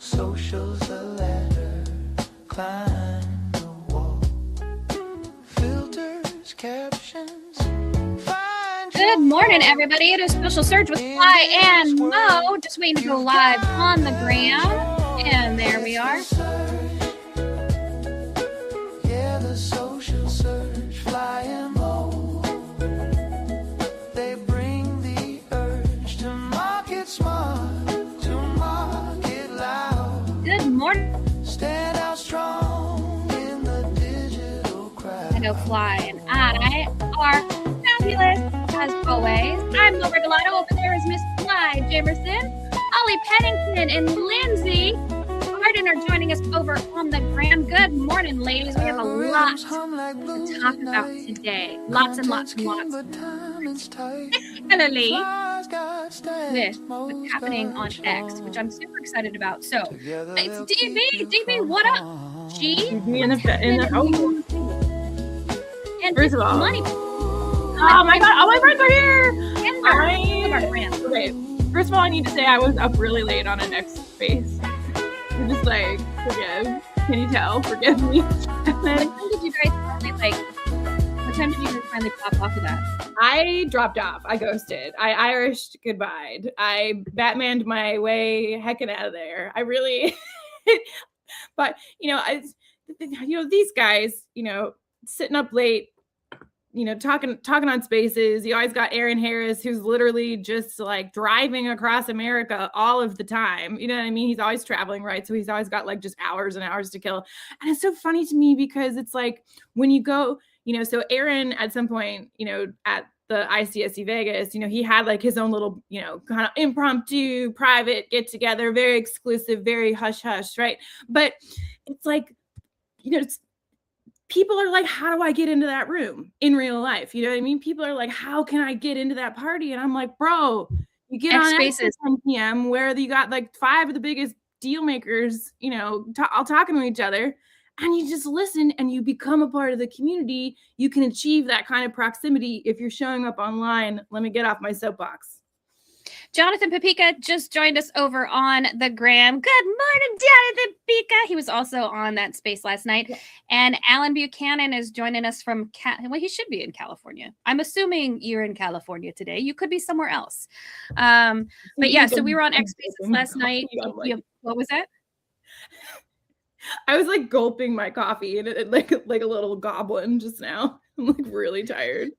Social's the ladder, climb the wall. Filters, captions, find Good morning, everybody. It is Special Surge with Fly and Mo. Just waiting to go live on the gram. And there we are. Yeah, the social surge, Fly and Mo. They bring the urge to market smart, to market loud. Good morning. Stand out strong in the digital crowd. I know Fly and I are fabulous as always. I'm Mo Regalado. Over there is Miss Fly Jamerson, Ollie Pennington, and Lindsay Arden are joining us over on the gram. Good morning, ladies. We have a lot to talk about today. Lots and lots and lots. Particularly with what's happening on X, which I'm super excited about. So it's DB. DB, what up? G? And first of all, Money. Oh my god, all my friends are here! Okay. First of all, I need to say I was up really late on an X space. I'm just like, forgive. Can you tell? Forgive me. What time did you guys finally pop off of that? I dropped off. I ghosted. I Irished goodbye. I Batmaned my way heckin' out of there. I really, but these guys, sitting up late, talking on spaces. You always got Aaron Harris, who's literally just like driving across America all of the time. You know what I mean? He's always traveling, right? So he's always got like just hours and hours to kill. And it's so funny to me because it's like when you go, so Aaron at some point, at the ICSC Vegas, he had like his own little, kind of impromptu private get together, very exclusive, very hush hush, right? But it's like, people are like, how do I get into that room in real life? You know what I mean? People are like, how can I get into that party? And I'm like, bro, you get on Spaces 10 p.m. where you got like 5 of the biggest deal makers, all talking to each other, and you just listen and you become a part of the community. You can achieve that kind of proximity if you're showing up online. Let me get off my soapbox. Jonathan Papica just joined us over on the gram. Good morning, Jonathan Papica. He was also on that space last night. Yeah. And Alan Buchanan is joining us from, he should be in California. I'm assuming you're in California today. You could be somewhere else. But yeah, so we were on X Spaces last night. What was that? I was like gulping my coffee and it like a little goblin just now. I'm like really tired.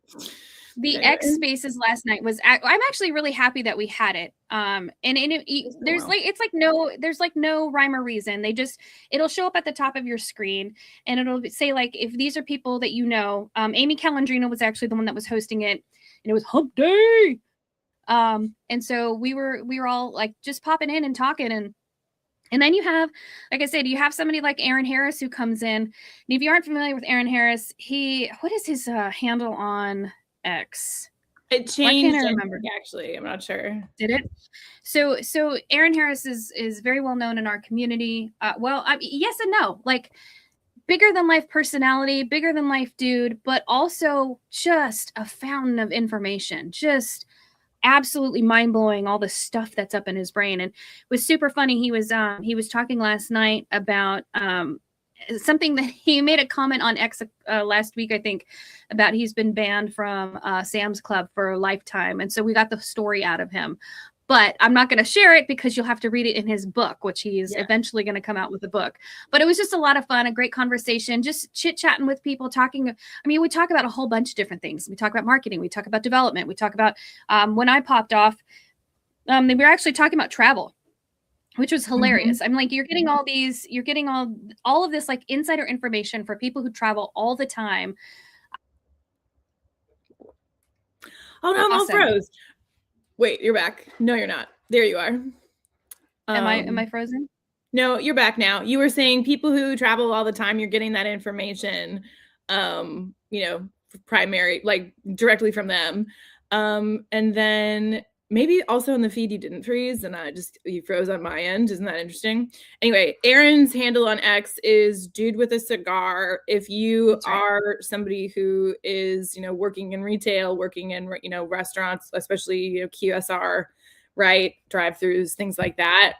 The X Spaces last night was. I'm actually really happy that we had it. There's no rhyme or reason. It'll show up at the top of your screen, and it'll say like if these are people that Amy Calandrino was actually the one that was hosting it, and it was Hump Day. And so we were all like just popping in and talking, and then you have, like I said, you have somebody like Aaron Harris who comes in. And if you aren't familiar with Aaron Harris, what is his handle on X? It changed. I can't remember. Actually, I'm not sure. Did it? So Aaron Harris is very well known in our community. Yes and no. Like bigger than life personality, bigger than life dude, but also just a fountain of information. Just absolutely mind blowing. All the stuff that's up in his brain, and it was super funny. He was talking last night about something that he made a comment on X last week, I think, about he's been banned from Sam's Club for a lifetime. And so we got the story out of him. But I'm not going to share it because you'll have to read it in his book, which he's eventually going to come out with a book. But it was just a lot of fun, a great conversation, just chit-chatting with people, talking. I mean, we talk about a whole bunch of different things. We talk about marketing. We talk about development. We talk about when I popped off, we were actually talking about travel, which was hilarious. I'm like, you're getting all of this like insider information for people who travel all the time. Oh no, I'm all froze. Wait, you're back. No, you're not. There you are. Am I frozen? No, you're back now. You were saying people who travel all the time, you're getting that information, primary, like directly from them. And then maybe also in the feed you didn't freeze and you froze on my end. Isn't that interesting? Anyway, Aaron's handle on X is Dude with a Cigar. If you are somebody who is, working in retail, working in, restaurants, especially, QSR right? Drive-throughs, things like that.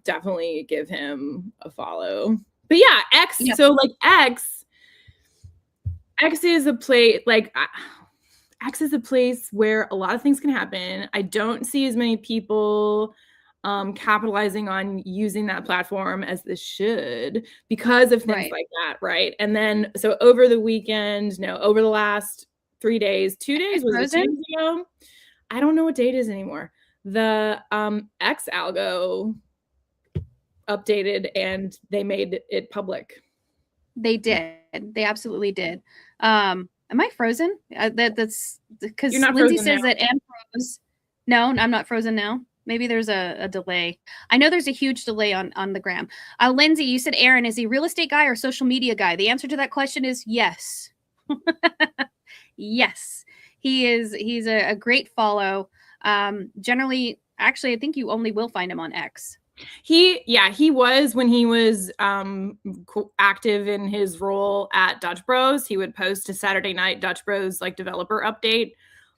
Definitely give him a follow. But yeah, X. Yeah. So like X is a place X is a place where a lot of things can happen. I don't see as many people capitalizing on using that platform as this should because of things like that, right? And then so over the weekend, no, over the last 3 days, 2 days, was it 2 days ago? I don't know what date it is anymore. The X algo updated and they made it public. They did. They absolutely did. Am I frozen? That's because Lindsay says that I'm froze. No, I'm not frozen now. Maybe there's a delay. I know there's a huge delay on the gram. Lindsay, you said Aaron, is he real estate guy or social media guy? The answer to that question is yes. Yes, he is. He's a great follow. Generally, actually, I think you only will find him on X. He was when he was active in his role at Dutch Bros. He would post a Saturday night Dutch Bros like developer update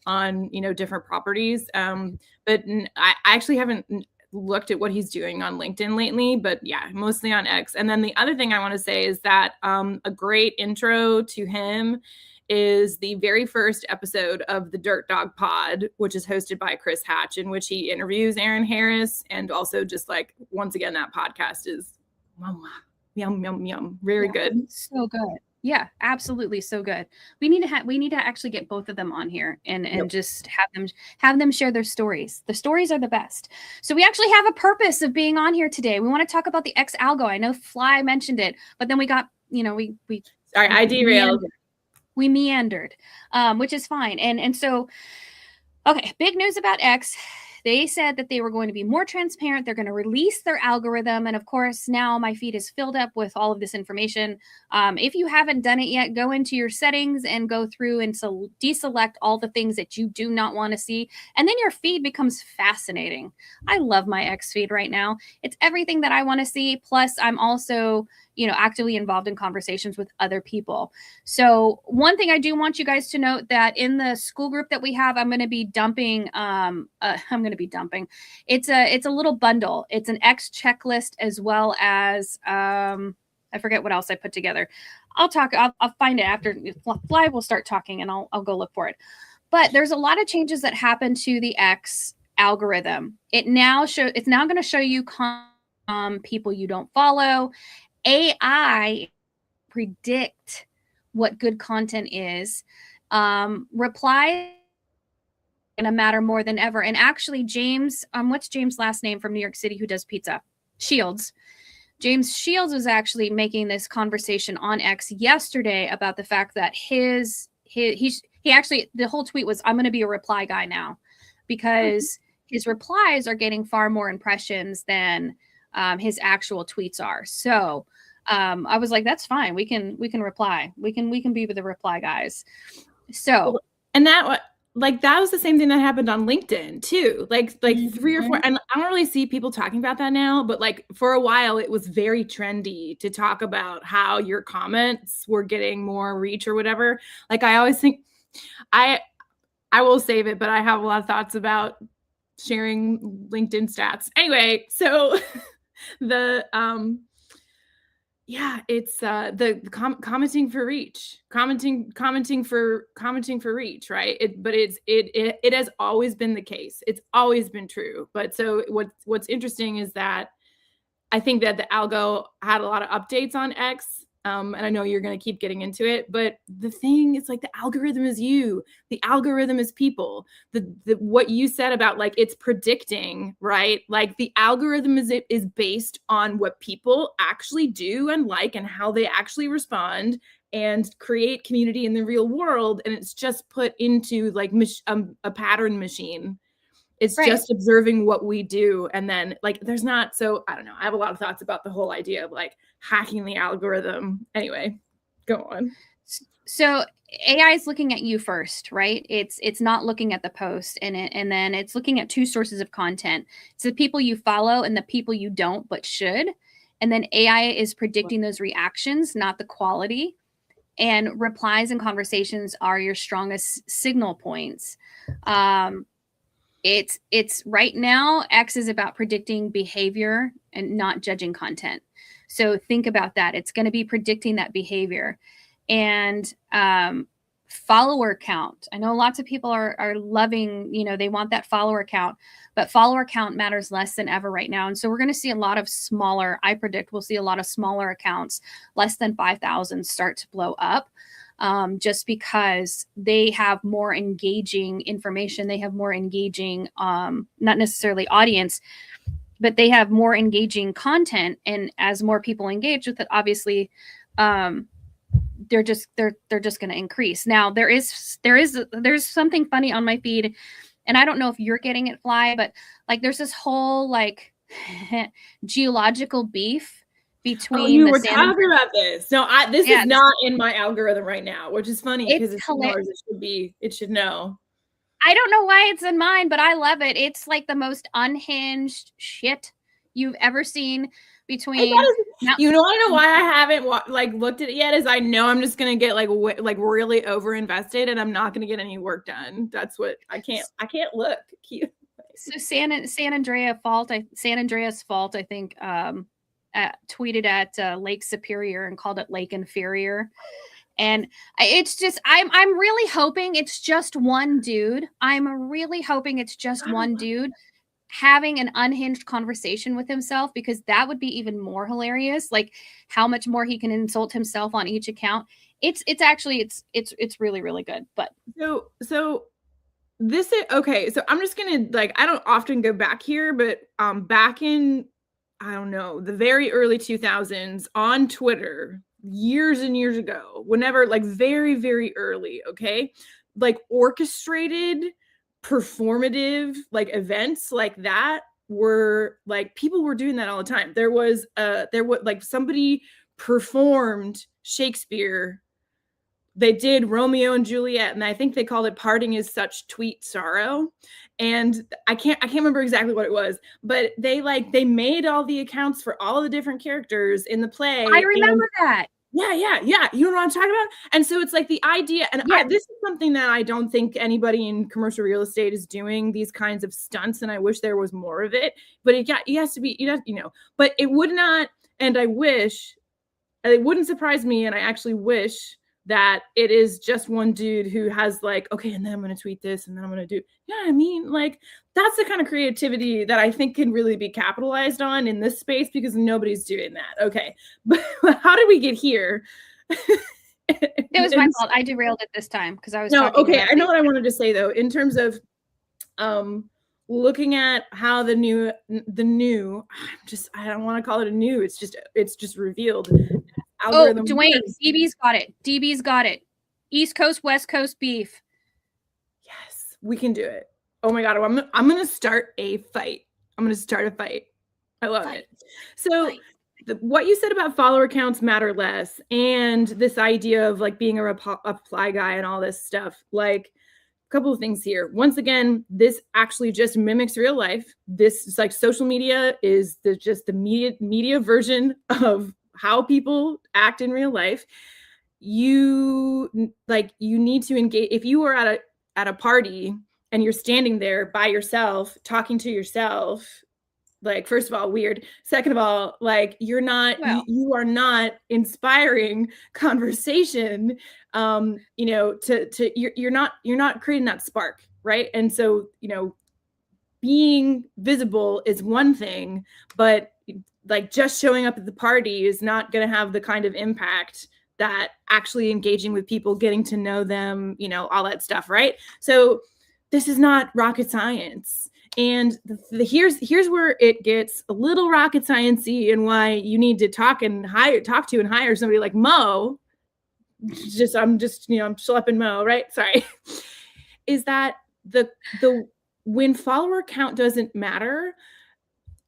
on different properties. But I actually haven't looked at what he's doing on LinkedIn lately, but yeah, mostly on X. And then the other thing I want to say is that a great intro to him is the very first episode of the Dirt Dog Pod, which is hosted by Chris Hatch, in which he interviews Aaron Harris. And also just like, once again, that podcast is yum, yum, yum. Very good. So good. Yeah, absolutely. So good. We need to actually get both of them on here and just have them share their stories. The stories are the best. So we actually have a purpose of being on here today. We want to talk about the X algo. I know Fly mentioned it, but then we got, we sorry, I derailed. We meandered, which is fine. And so, okay, big news about X. They said that they were going to be more transparent. They're going to release their algorithm. And of course, now my feed is filled up with all of this information. If you haven't done it yet, go into your settings and go through and deselect all the things that you do not want to see. And then your feed becomes fascinating. I love my X feed right now. It's everything that I want to see. Plus, I'm also actively involved in conversations with other people. So one thing I do want you guys to note that in the school group that we have, I'm going to be dumping. It's a little bundle. It's an X checklist as well as I forget what else I put together. I'll find it after Fly will start talking and I'll go look for it. But there's a lot of changes that happen to the X algorithm. It's now going to show you people you don't follow. AI predict what good content is. Reply gonna matter more than ever. And actually, James, what's James' last name from New York City who does pizza? Shields. James Shields was actually making this conversation on X yesterday about the fact that he actually, the whole tweet was, I'm going to be a reply guy now, because his replies are getting far more impressions than his actual tweets are. So I was like, that's fine. We can reply. We can be with the reply guys. So, and that was the same thing that happened on LinkedIn too. Like 3 or 4, and I don't really see people talking about that now, but like for a while it was very trendy to talk about how your comments were getting more reach or whatever. Like I always think I will save it, but I have a lot of thoughts about sharing LinkedIn stats. Anyway, so it's the commenting for reach, commenting for reach, right? It has always been the case. It's always been true. But so what's interesting is that I think that the algo had a lot of updates on X. And I know you're going to keep getting into it, but the thing is, like, the algorithm is you. The algorithm is people. What you said about, like, it's predicting, right? Like, the algorithm is based on what people actually do and like and how they actually respond and create community in the real world. And it's just put into, like, a pattern machine. It's right. Just observing what we do. And then, like, there's not, so I don't know. I have a lot of thoughts about the whole idea of, like, hacking the algorithm. Anyway, go on. So AI is looking at you first, right? It's not looking at the post, and then it's looking at two sources of content. It's the people you follow and the people you don't but should. And then AI is predicting those reactions, not the quality. And replies and conversations are your strongest signal points. it's right now, X is about predicting behavior and not judging content. So think about that. It's going to be predicting that behavior. And follower count. I know lots of people are loving, they want that follower count, but follower count matters less than ever right now. And so we're going to see a lot of smaller, I predict we'll see a lot of smaller accounts, less than 5,000, start to blow up. Just because they have more engaging information, they have more engaging, not necessarily audience, but they have more engaging content. And as more people engage with it, obviously, they're just going to increase. Now there's something funny on my feed, and I don't know if you're getting it, Fly, but like there's this whole like geological beef between you were talking about this. No, this is not in my algorithm right now, which is funny because it's hilarious. It should know. I don't know why it's in mine, but I love it. It's like the most unhinged shit you've ever seen between. I know why I haven't looked at it yet is I know I'm just gonna get like really over invested and I'm not gonna get any work done. That's what I can't look. So San Andreas Fault, I think. Tweeted at Lake Superior and called it Lake Inferior. And it's just, I'm really hoping it's just one dude. I'm really hoping it's just one dude having an unhinged conversation with himself, because that would be even more hilarious. Like how much more he can insult himself on each account. It's actually really, really good. But so this is okay. So I'm just gonna I don't often go back here, but back in, I don't know, the very early 2000s on Twitter, years and years ago, whenever, very, very early, okay? Orchestrated, performative, events like that were, people were doing that all the time. There was somebody performed Shakespeare. They did Romeo and Juliet, and I think they called it Parting Is Such Sweet Sorrow. And I can't remember exactly what it was, but they made all the accounts for all the different characters in the play. I remember that. Yeah. You know what I'm talking about? And so it's the idea, and this is something that I don't think anybody in commercial real estate is doing, these kinds of stunts, and I wish there was more of it. But it has to be, but it would not, and I wish, it wouldn't surprise me, and I actually wish that it is just one dude who has okay, and then I'm going to tweet this, and then I'm going to do, you know what I mean? That's the kind of creativity that I think can really be capitalized on in this space, because nobody's doing that. Okay. But how did we get here? It was my fault. I derailed it this time because I was okay. I know what I wanted to say though, in terms of looking at how the new, I don't want to call it a new, it's just revealed. Dwayne, DB's got it. East Coast, West Coast beef. Yes, we can do it. Oh my God, I'm going to start a fight. I love it. So what you said about follower counts matter less, and this idea of being a reply guy and all this stuff, a couple of things here. Once again, this actually just mimics real life. This is social media is just the media version of how people act in real life. You need to engage. If you are at a party and you're standing there by yourself talking to yourself, first of all, weird. Second of all, you're not, you are not inspiring conversation. You're not creating that spark, right? And so, being visible is one thing, but just showing up at the party is not going to have the kind of impact that actually engaging with people, getting to know them, all that stuff, right? So this is not rocket science. And here's where it gets a little rocket sciencey, and why you need to talk to and hire somebody like Mo. I'm schlepping Mo, right? Sorry. Is that when follower count doesn't matter,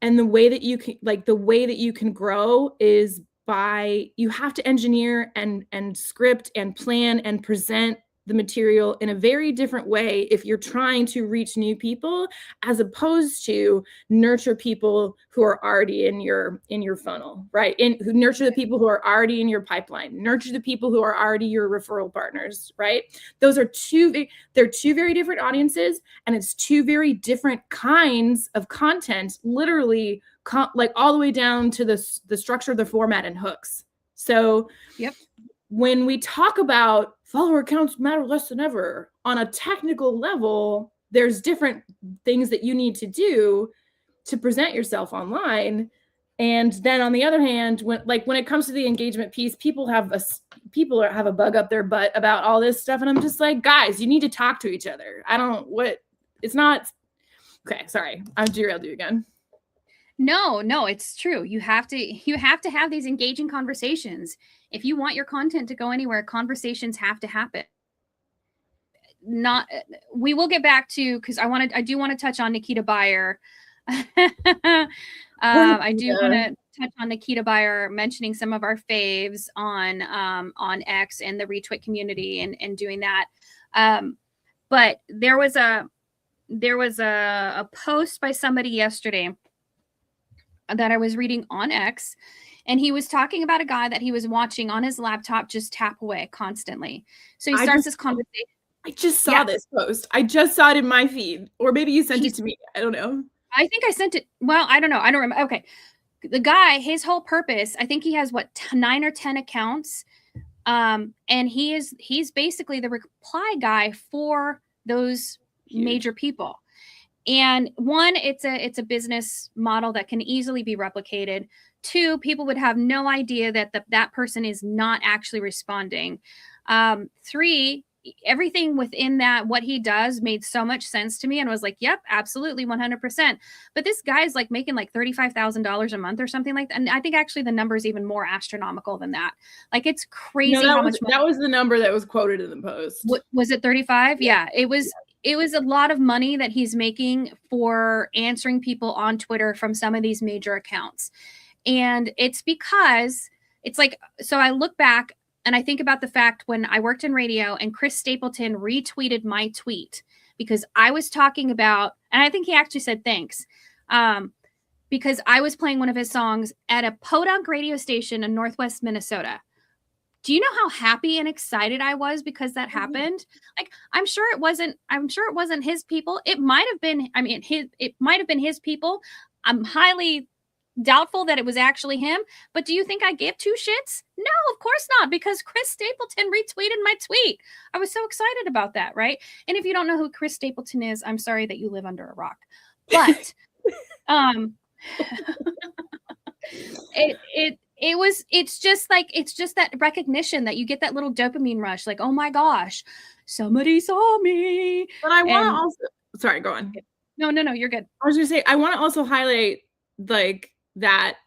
and the way that you can grow is by, you have to engineer and script and plan and present the material in a very different way if you're trying to reach new people, as opposed to nurture people who are already in your funnel, right? And who nurture the people who are already in your pipeline, nurture the people who are already your referral partners, right? Those are they're two very different audiences, and it's two very different kinds of content, literally like all the way down to the structure, the format, and hooks. So yep. When we talk about follower counts matter less than ever, on a technical level, there's different things that you need to do to present yourself online. And then on the other hand, when it comes to the engagement piece, people have a bug up their butt about all this stuff. And I'm just like, guys, you need to talk to each other. It's not, okay, sorry, I've derailed you again. No, it's true. You have to have these engaging conversations. If you want your content to go anywhere, conversations have to happen. We will get back to, because I do want to touch on Nikita Bier. I do want to touch on Nikita Bier mentioning some of our faves on X and the ReTwit community and doing that. But there was a post by somebody yesterday that I was reading on X, and he was talking about a guy that he was watching on his laptop just tap away constantly. So he starts this conversation. I just saw this post. I just saw it in my feed, or maybe you sent it to me. I don't know. I think I sent it. Well, I don't know. I don't remember. Okay. The guy, his whole purpose, I think he has 9 or 10 accounts. And he's basically the reply guy for those major people. And one, it's a business model that can easily be replicated. 2, people would have no idea that that person is not actually responding. 3, everything within that, what he does made so much sense to me, and was like, yep, absolutely, 100%. But this guy's like making like $35,000 a month or something like that. And I think actually the number is even more astronomical than that. Like, it's crazy how much money. That was the number that was quoted in the post. Was it 35? Yeah, it was. It was a lot of money that he's making for answering people on Twitter from some of these major accounts. And it's because it's like, so I look back and I think about the fact when I worked in radio and Chris Stapleton retweeted my tweet because I was talking about, and I think he actually said thanks, because I was playing one of his songs at a podunk radio station in Northwest Minnesota. Do you know how happy and excited I was because that happened? Like, I'm sure it wasn't his people. It might have been, it might have been his people. I'm highly doubtful that it was actually him. But do you think I gave 2 shits? No, of course not, because Chris Stapleton retweeted my tweet. I was so excited about that, right? And if you don't know who Chris Stapleton is, I'm sorry that you live under a rock. But it's just that recognition that you get, that little dopamine rush, like, oh my gosh, somebody saw me. But I want to also, sorry, go on. No, you're good. I was gonna say, I want to also highlight like that.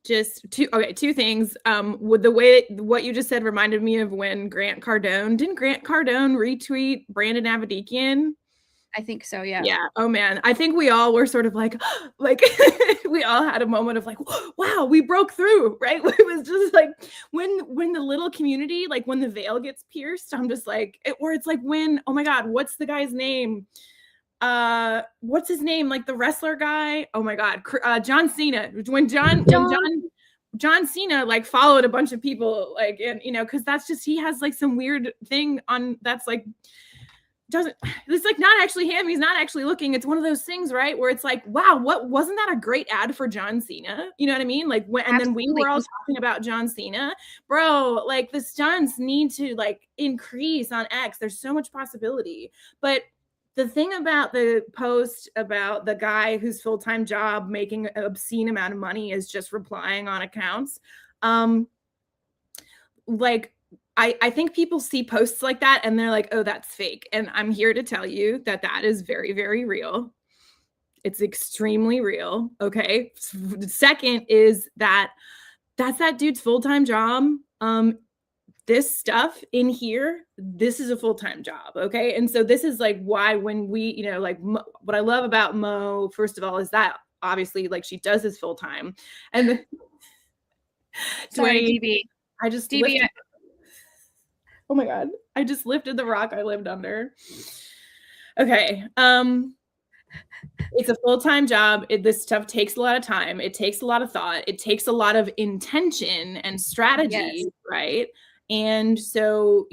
Just 2 things. With the way what you just said reminded me of when didn't Grant Cardone retweet Brandon Avedikian? I think so, yeah. Yeah. Oh man, I think we all were sort of like we all had a moment of like, wow, we broke through, right? It was just like when the little community, like when the veil gets pierced, I'm just like, it's like when, oh my God, what's the guy's name? What's his name? Like the wrestler guy? Oh my God, John Cena. When John Cena like followed a bunch of people, like, and because that's just, he has like some weird thing on that's like, it's like not actually him. He's not actually looking. It's one of those things, right? Where it's like, wow, wasn't that a great ad for John Cena? You know what I mean? Like and then we were all talking about John Cena, bro, like the stunts need to like increase on X. There's so much possibility. But the thing about the post about the guy whose full-time job making an obscene amount of money is just replying on accounts. Like, I think people see posts like that and they're like, oh, that's fake. And I'm here to tell you that is very, very real. It's extremely real. Okay. The second is that's that dude's full-time job. This stuff in here, this is a full-time job. Okay. And so this is like why when we, like what I love about Mo, first of all, is that obviously like she does this full-time. And sorry, DB. I just DB. Oh my God. I just lifted the rock I lived under. Okay. It's a full-time job. This stuff takes a lot of time. It takes a lot of thought. It takes a lot of intention and strategy, Yes. right? And so,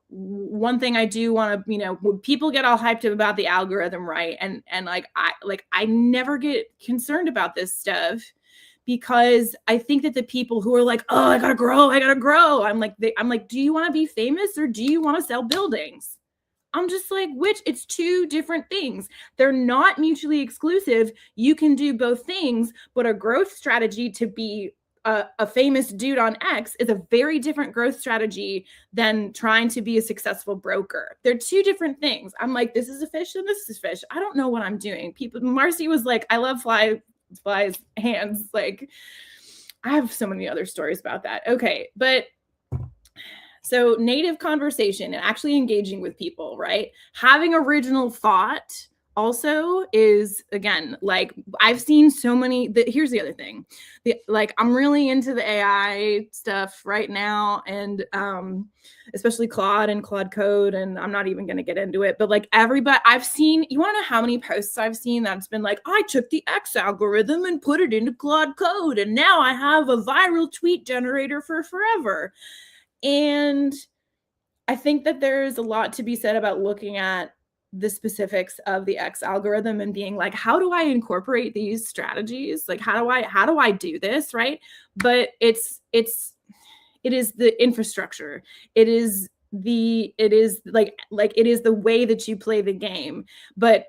one thing I do want to, when people get all hyped up about the algorithm, right? And I never get concerned about this stuff because I think that the people who are like, oh, I gotta grow, I'm like, do you want to be famous or do you want to sell buildings? I'm just like, it's two different things. They're not mutually exclusive. You can do both things, but a growth strategy to be a famous dude on X is a very different growth strategy than trying to be a successful broker. They're two different things. I'm like, this is a fish and this is fish. I don't know what I'm doing. Marcy was like, I love flies hands. Like, I have so many other stories about that. Okay, but so native conversation and actually engaging with people, right? Having original thought also is, again, like I've seen so many, here's the other thing. I'm really into the AI stuff right now, and especially Claude and Claude Code, and I'm not even going to get into it, but like everybody I've seen, you want to know how many posts I've seen that's been like, I took the X algorithm and put it into Claude Code, and now I have a viral tweet generator for forever. And I think that there's a lot to be said about looking at the specifics of the X algorithm and being like, how do I incorporate these strategies? Like, how do I do this? Right. But it is the infrastructure. It is the way that you play the game. But,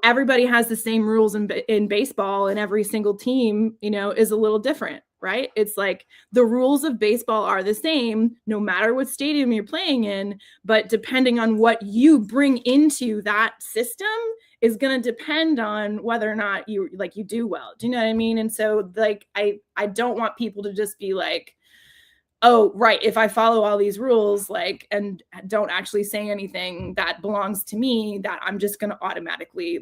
everybody has the same rules in baseball, and every single team, is a little different. Right? It's like the rules of baseball are the same no matter what stadium you're playing in, but depending on what you bring into that system is going to depend on whether or not you do well. Do you know what I mean? And so I don't want people to just be like, oh, right, if I follow all these rules, and don't actually say anything that belongs to me, that I'm just going to automatically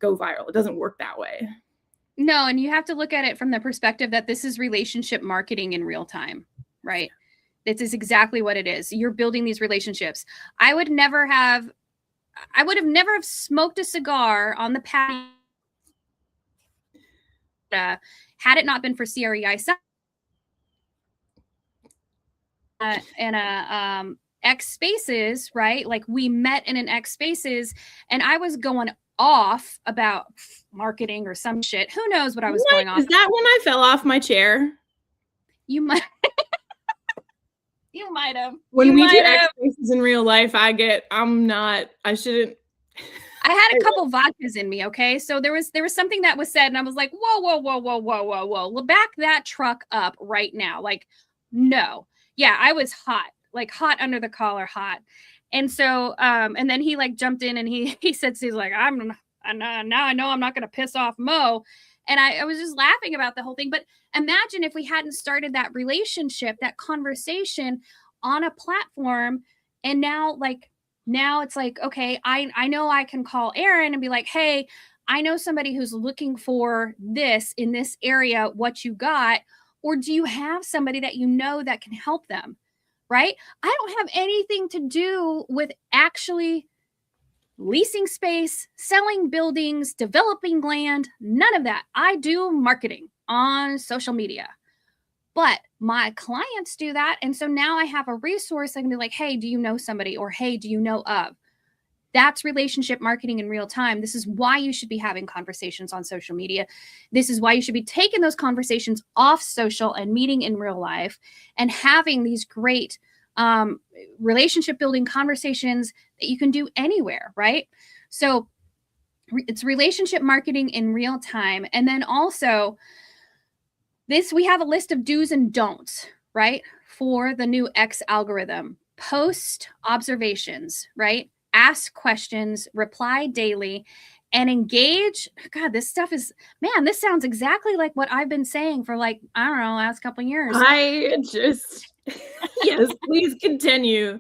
go viral. It doesn't work that way. No, and you have to look at it from the perspective that this is relationship marketing in real time, right? This is exactly what it is. You're building these relationships. I would have never smoked a cigar on the patio had it not been for CREI and X Spaces, right? Like we met in an X Spaces, and I was going off about marketing or some shit. Who knows what I was going on? Is that when I fell off my chair? You might. You might have. When we do X Spaces in real life, I shouldn't. I had a couple vodkas in me, okay? So there was something that was said, and I was like, whoa. Well, back that truck up right now. Like, no. Yeah, I was hot under the collar, hot. And so, and then he jumped in and he said, he's like, now I know I'm not going to piss off Mo. And I was just laughing about the whole thing. But imagine if we hadn't started that relationship, that conversation on a platform. And now it's like, okay, I know I can call Aaron and be like, hey, I know somebody who's looking for this in this area, what you got, or do you have somebody that that can help them? Right? I don't have anything to do with actually leasing space, selling buildings, developing land, none of that. I do marketing on social media, but my clients do that. And so now I have a resource. I can be like, hey, do you know somebody? Or, hey, do you know of? That's relationship marketing in real time. This is why you should be having conversations on social media. This is why you should be taking those conversations off social and meeting in real life and having these great relationship building conversations that you can do anywhere, right? So it's relationship marketing in real time. And then also we have a list of do's and don'ts, right? For the new X algorithm. Post observations, right? Ask questions, reply daily, and engage. God, this stuff this sounds exactly like what I've been saying for I don't know, last couple of years. Yes, please continue.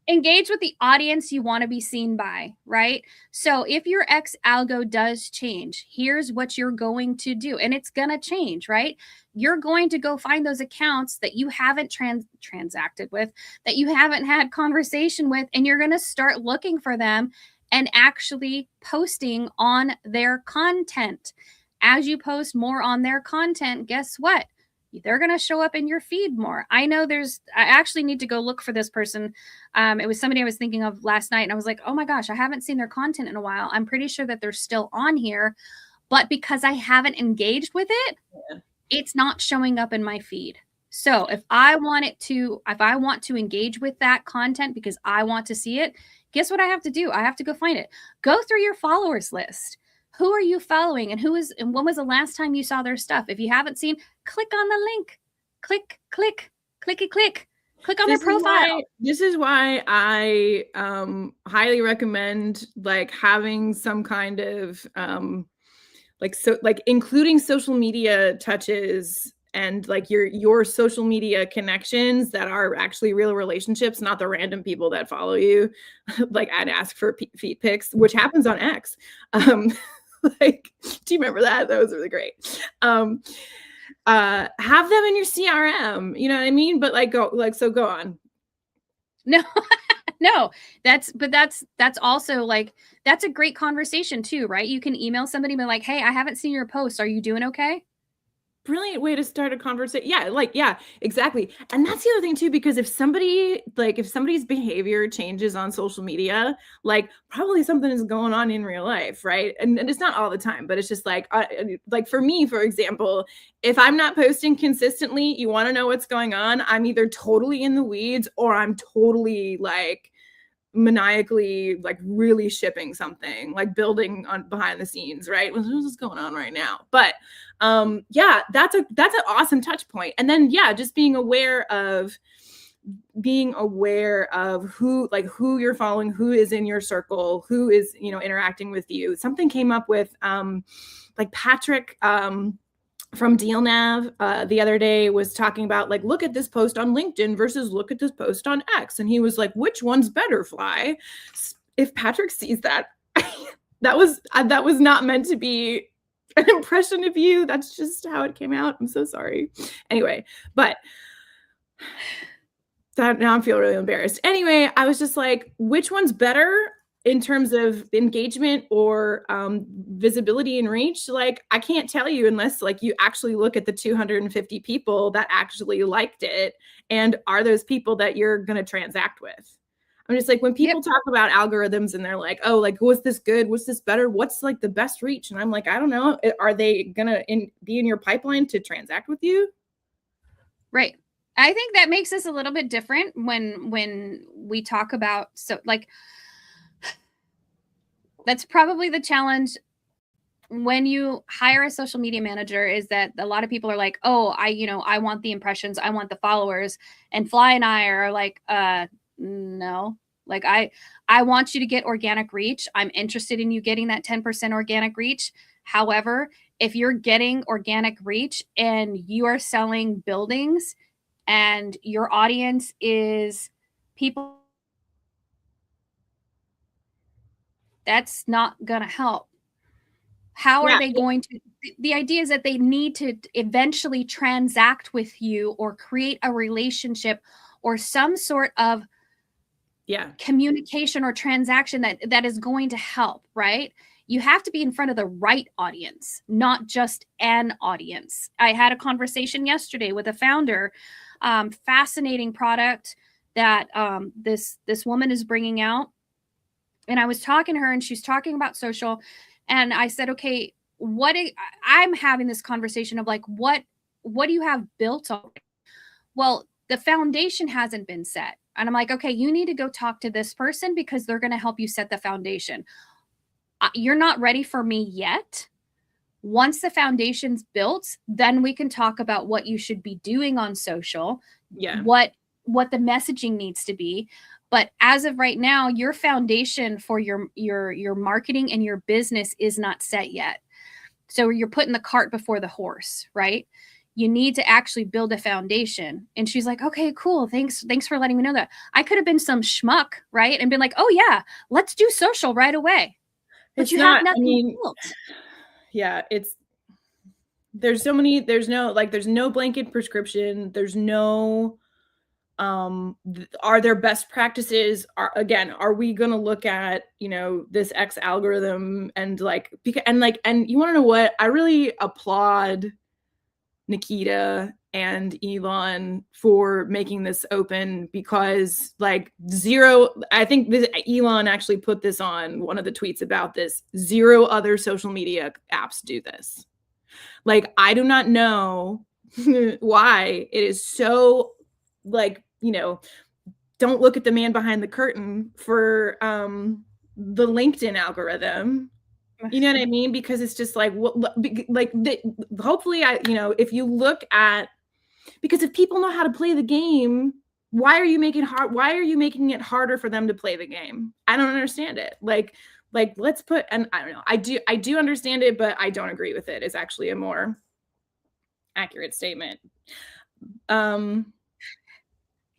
Engage with the audience you want to be seen by, right? So if your X algo does change, here's what you're going to do. And it's going to change, right? You're going to go find those accounts that you haven't transacted with, that you haven't had conversation with, and you're going to start looking for them and actually posting on their content. As you post more on their content, guess what? They're going to show up in your feed more. I actually need to go look for this person. It was somebody I was thinking of last night, and I was like, oh my gosh, I haven't seen their content in a while. I'm pretty sure that they're still on here, but because I haven't engaged with it, it's not showing up in my feed. So if I want to engage with that content because I want to see it, guess what I have to do? I have to go find it. Go through your followers list. Who are you following, and when was the last time you saw their stuff? If you haven't seen, click on the link. Click on their profile. This is why I highly recommend like having some kind of including social media touches and like your social media connections that are actually real relationships, not the random people that follow you. Like I'd ask for feet pics, which happens on X. Like, do you remember that? That was really great. Have them in your CRM, you know what I mean? But go on. No, no, that's also like, that's a great conversation too, right? You can email somebody and be like, hey, I haven't seen your post. Are you doing okay? Brilliant way to start a conversation. Yeah, exactly. And that's the other thing too, because if somebody's behavior changes on social media, like probably something is going on in real life, right? And it's not all the time, but it's just like for me, for example, if I'm not posting consistently, you want to know what's going on, I'm either totally in the weeds or I'm totally like maniacally like really shipping something, like building on behind the scenes, right? What's going on right now? But yeah, that's an awesome touch point. And then just being aware of who you're following, who is in your circle, who is interacting with you. Something came up with like Patrick from DealNav the other day was talking about like, look at this post on LinkedIn versus look at this post on X. And he was like, which one's better, Fly? If Patrick sees that, that was not meant to be an impression of you. That's just how it came out. I'm so sorry. Anyway, but now I feel really embarrassed. Anyway, I was just like, which one's better in terms of engagement or visibility and reach? Like, I can't tell you unless like you actually look at the 250 people that actually liked it. And are those people that you're going to transact with? I'm just like, when people talk about algorithms and they're like, oh, like, was this good? Was this better? What's like the best reach? And I'm like, I don't know. Are they going to be in your pipeline to transact with you? Right. I think that makes us a little bit different when we talk about, so like, that's probably the challenge when you hire a social media manager, is that a lot of people are like, oh, I want the impressions, I want the followers. And Fly and I are like, no, like I want you to get organic reach. I'm interested in you getting that 10% organic reach. However, if you're getting organic reach and you are selling buildings and your audience is people, that's not going to help. How are they going to? The idea is that they need to eventually transact with you or create a relationship or some sort of communication or transaction that is going to help, right? You have to be in front of the right audience, not just an audience. I had a conversation yesterday with a founder, fascinating product that this woman is bringing out. And I was talking to her and she's talking about social. And I said, okay, I'm having this conversation of like, what do you have built on? Well, the foundation hasn't been set. And I'm like, okay, you need to go talk to this person because they're going to help you set the foundation. You're not ready for me yet. Once the foundation's built, then we can talk about what you should be doing on social. Yeah. What the messaging needs to be. But as of right now, your foundation for your marketing and your business is not set yet. So you're putting the cart before the horse, right? you need to actually build a foundation. And she's like, okay, cool. Thanks for letting me know that. I could have been some schmuck, right? And been like, oh yeah, let's do social right away. But It's you not, have nothing I mean, built. Yeah, there's no blanket prescription. There's no, are there best practices? Are we going to look at, this X algorithm and and you want to know what? I really applaud Nikita and Elon for making this open, because I think Elon actually put this on one of the tweets about this. 0 other social media apps do this. I do not know why it is so don't look at the man behind the curtain for the LinkedIn algorithm. You know what I mean? Because it's just hopefully if you look at, because if people know how to play the game, why are you making it harder for them to play the game? I don't understand it. Let's put, and I don't know. I do understand it, but I don't agree with it. It's actually a more accurate statement.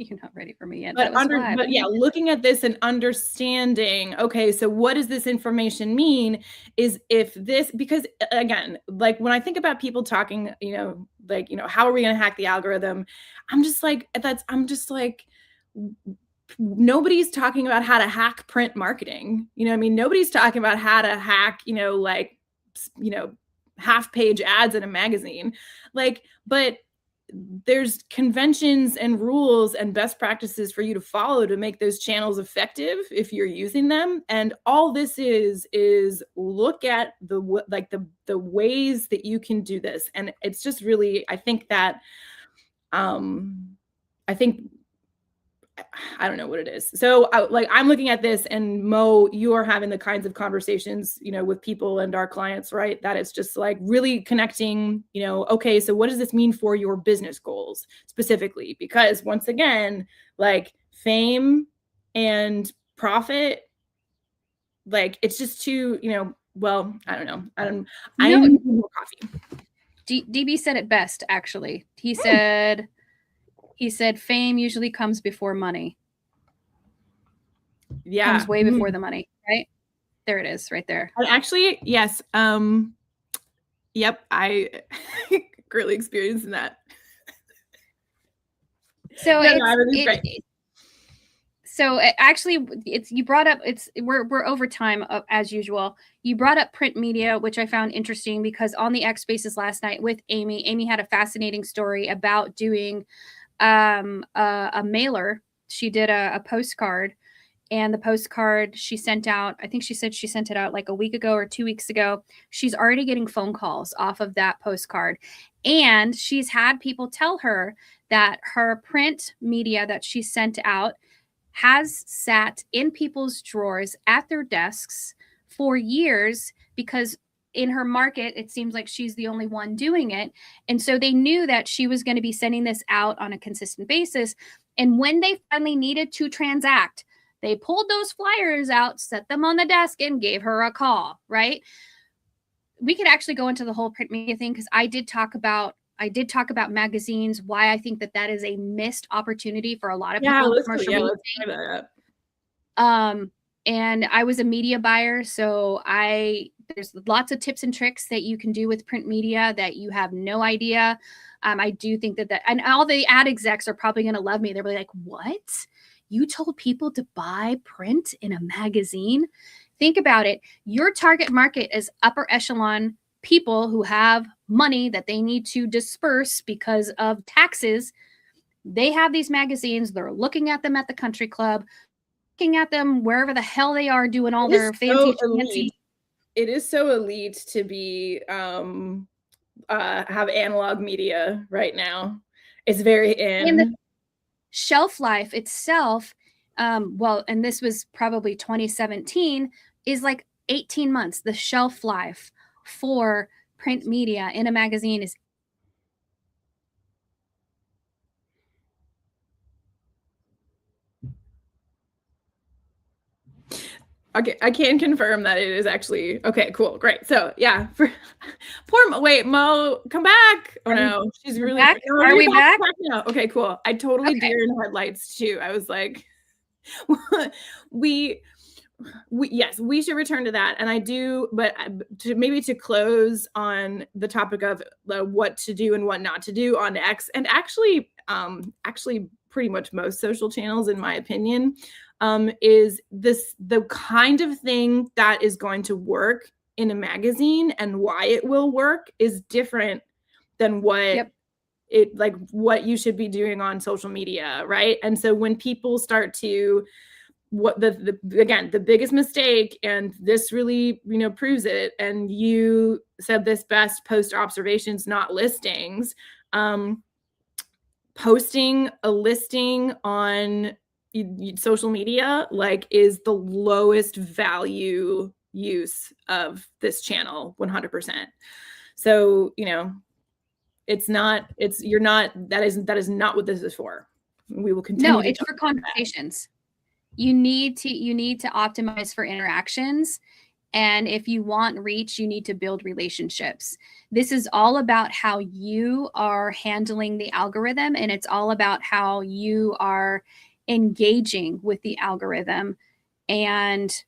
You're not ready for me yet. But yeah, looking at this and understanding, okay, so what does this information mean? Because again, when I think about people talking, how are we going to hack the algorithm? I'm just like, nobody's talking about how to hack print marketing. Nobody's talking about how to hack, half-page ads in a magazine. But there's conventions and rules and best practices for you to follow to make those channels effective if you're using them. And all this is look at the ways that you can do this. And it's just really, I think that, I don't know what it is. So I'm looking at this, and Mo, you are having the kinds of conversations, with people and our clients, right? That it's just really connecting, okay, so what does this mean for your business goals specifically? Because once again, fame and profit, it's just too, well, I don't know. I need more coffee. DB said it best, actually. He said fame usually comes before money. Yeah. Comes way before the money, right? There it is, right there. And actually, yes. Yep, I greatly experienced that. So you brought up, we're over time as usual. You brought up print media, which I found interesting because on the X Spaces last night with Amy had a fascinating story about doing a mailer. She did a postcard, and the postcard she sent out, I think she said she sent it out a week ago or 2 weeks ago. She's already getting phone calls off of that postcard. And she's had people tell her that her print media that she sent out has sat in people's drawers at their desks for years, because in her market, it seems like she's the only one doing it. And so they knew that she was going to be sending this out on a consistent basis. And when they finally needed to transact, they pulled those flyers out, set them on the desk, and gave her a call, right? We could actually go into the whole print media thing, because I did talk about magazines, why I think that is a missed opportunity for a lot of people in commercial real estate. And I was a media buyer, so there's lots of tips and tricks that you can do with print media that you have no idea. I do think that and all the ad execs are probably going to love me. They're really like, what? You told people to buy print in a magazine? Think about it. Your target market is upper echelon people who have money that they need to disperse because of taxes. They have these magazines. They're looking at them at the country club, looking at them wherever the hell they are doing all their fancy. It is so elite to be have analog media right now. It's very in. And the shelf life itself, and this was probably 2017, is 18 months. The shelf life for print media in a magazine is Okay, I can confirm that it is actually okay. Cool, great. So yeah, for poor wait, Mo, come back. Oh no, she's We're really. back? No, Are you're we back? now. Okay, cool. I totally Okay. deer in headlights too. I was like, we yes, we should return to that. And I do, but to close on the topic of what to do and what not to do on X, and actually pretty much most social channels, in my opinion, is this the kind of thing that is going to work in a magazine, and why it will work is different than what what you should be doing on social media, right? And so when people start to what again, the biggest mistake, and this really proves it, and you said this best, post observations, not listings. Posting a listing on social media is the lowest value use of this channel, 100%. So that is not what this is for. We will continue. No, it's for conversations. You need to optimize for interactions. And if you want reach, you need to build relationships. This is all about how you are handling the algorithm, and it's all about how you are engaging with the algorithm and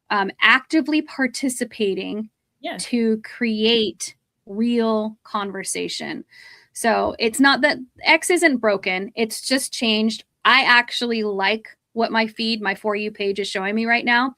actively participating to create real conversation. So it's not that X isn't broken. It's just changed. I actually like what my For You page is showing me right now.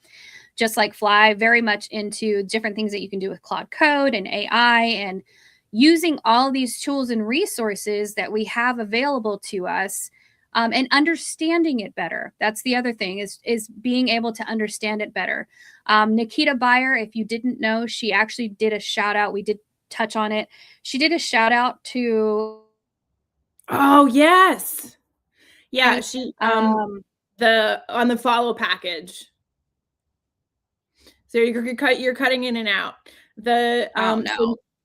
Just like Fly, very much into different things that you can do with Claude Code and AI, and using all these tools and resources that we have available to us, and understanding it better. That's the other thing, is being able to understand it better. Nikita Bier, if you didn't know, she actually did a shout out. We did touch on it. She did a shout out to. Oh yes, yeah. She on the follow package. So you're cutting in and out.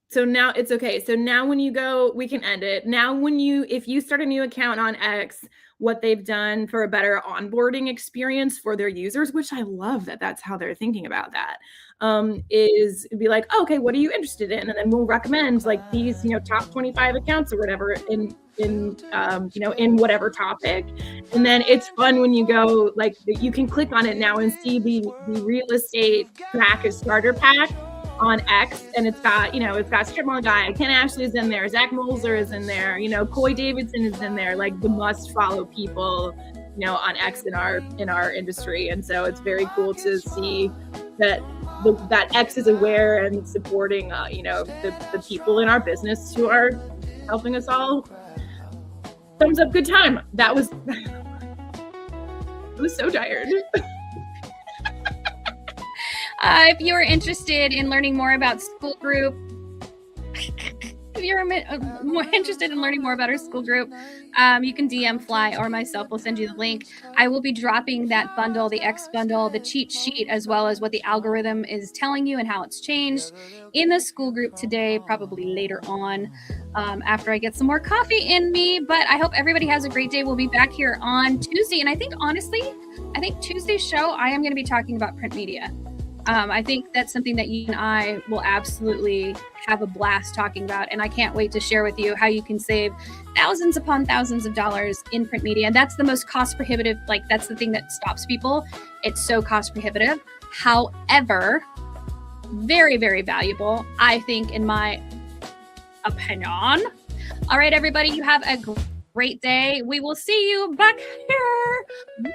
So now it's okay. So now when you go, we can end it. Now if you start a new account on X, what they've done for a better onboarding experience for their users, which I love that's how they're thinking about that, is be like, oh, okay, what are you interested in? And then we'll recommend these, top 25 accounts or whatever in whatever topic. And then it's fun when you go, you can click on it now and see the real estate pack, starter pack on X, and it's got Strip Mall Guy, Ken Ashley is in there, Zach Molzer is in there, Coy Davidson is in there, the must follow people, on X in our industry. And so it's very cool to see that X is aware and supporting, the people in our business who are helping us all. Thumbs up, good time. That was, I was so tired. If you are interested in learning more about School Group, if you're more interested in learning more about our school group, you can DM Fly or myself. We'll send you the link. I will be dropping that bundle, the X bundle, the cheat sheet, as well as what the algorithm is telling you and how it's changed in the school group today, probably later on, after I get some more coffee in me. But I hope everybody has a great day. We'll be back here on Tuesday. And I think, honestly, Tuesday's show, I am going to be talking about print media. I think that's something that you and I will absolutely have a blast talking about. And I can't wait to share with you how you can save thousands upon thousands of dollars in print media. And that's the most cost prohibitive. That's the thing that stops people. It's so cost prohibitive. However, very, very valuable, I think, in my opinion. All right, everybody, you have a great day. We will see you back here. Bye.